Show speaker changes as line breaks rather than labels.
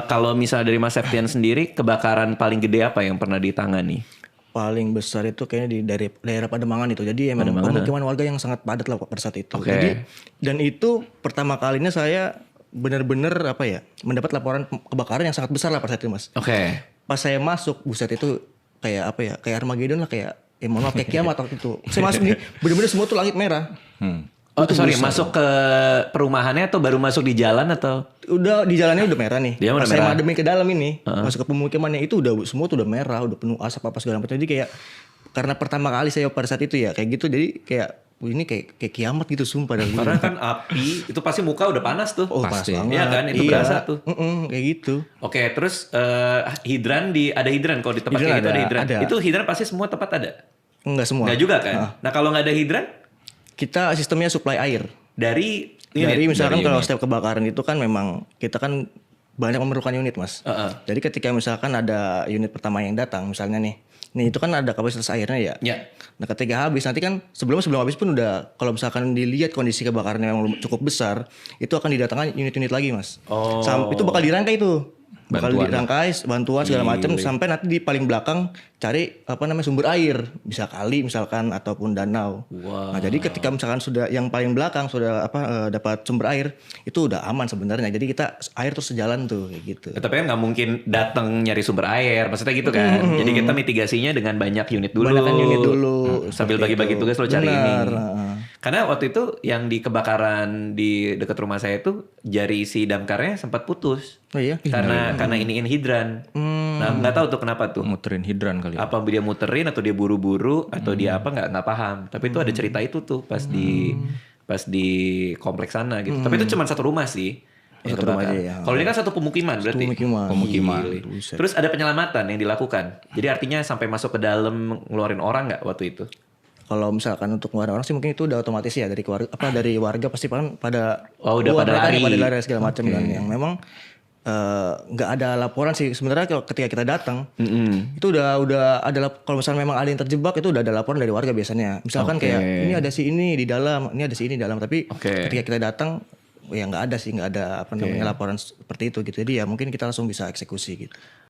Kalau misalnya dari Mas Septian sendiri, kebakaran paling gede apa yang pernah ditangani?
Paling besar itu kayaknya dari daerah Pademangan itu. Jadi emang pemukiman warga yang sangat padat lah pada saat itu.
Oke.
Jadi dan itu pertama kalinya saya benar-benar mendapat laporan kebakaran yang sangat besar lah pada saat itu, Mas.
Oke.
Pas saya masuk, buset itu kayak Armageddon lah, kayak mohon maaf kayak kiamat waktu itu. Saya masuk nih, bener-bener semua tuh langit merah.
Oh sorry, masuk ke perumahannya atau baru masuk di jalan atau?
Udah di jalannya udah merah nih.
Dia udah
Pas saya
merah.
mademin ke dalam ini, masuk ke pemukimannya itu udah semua tuh udah merah, udah penuh asap apa segala macam. Jadi kayak karena pertama kali saya pada saat itu ya kayak gitu, jadi kayak ini kayak kiamat gitu sumpah.
Karena kan api itu pasti muka udah panas tuh.
Oh
Pasti.
panas banget.
Iya kan, itu berasa tuh.
Kayak gitu.
Oke, terus hidran ada hidran kalau di tempat
Hidran
kayak gitu
ada,
ada hidran.
ada.
Itu hidran pasti semua tempat ada.
Enggak semua.
Enggak juga kan? Nah, kalau nggak ada hidran
Kita sistemnya supply air.
dari
Dari misalkan
dari
kalau
unit.
setiap kebakaran itu kan memang kita kan banyak memerlukan unit, Mas. Jadi ketika misalkan ada unit pertama yang datang misalnya nih itu kan ada kapasitas airnya ya.
Ya.
Nah ketika habis nanti kan sebelum habis pun udah, kalau misalkan dilihat kondisi kebakarannya yang cukup besar, itu akan didatangkan unit-unit lagi, Mas.
Oh.
Itu bakal dirangkai tuh. Bakal
Bantuan
dirangkai bantuan segala macam sampai nanti di paling belakang cari sumber air, bisa kali misalkan ataupun danau.
Wow.
Nah, jadi ketika misalkan sudah yang paling belakang sudah dapat sumber air, itu udah aman sebenarnya. Jadi kita air terus sejalan tuh kayak gitu.
Tapi kan nggak mungkin datang nyari sumber air, maksudnya gitu kan. Jadi kita mitigasinya dengan banyak unit dulu.
Banyakkan unit dulu.
Sambil
seperti
bagi-bagi
itu.
tugas lo cari ini.
Benar,
Karena waktu itu yang di kebakaran di dekat rumah saya itu jari si damkarnya sempat putus.
Oh iya.
Karena iniin hidran. Nah nggak tahu tuh kenapa tuh.
Muterin hidran kali ya.
Apa dia muterin atau dia buru-buru atau dia apa nggak paham. Tapi itu ada cerita itu tuh pas di kompleks sana gitu. Tapi itu cuma satu rumah sih. yang
Satu rumah
kebakar.
aja ya.
Kalau ini kan satu pemukiman berarti.
Pemukiman.
Gile.
Buset.
Terus ada penyelamatan yang dilakukan. Jadi artinya sampai masuk ke dalam ngeluarin orang nggak waktu itu?
Kalau misalkan untuk ngeluarin orang sih mungkin itu udah otomatis ya dari keluarga dari warga pasti kan pada
Udah
keluar,
pada
mereka
lari.
pada lari segala macam dan yang memang nggak ada laporan sih sebenarnya. Kalau ketika kita datang itu udah ada kalau misalnya memang ada yang terjebak itu udah ada laporan dari warga biasanya. Misalkan kayak ini ada si ini di dalam, ini ada si ini di dalam, tapi ketika kita datang ya nggak ada laporan seperti itu gitu. Jadi ya mungkin kita langsung bisa eksekusi gitu.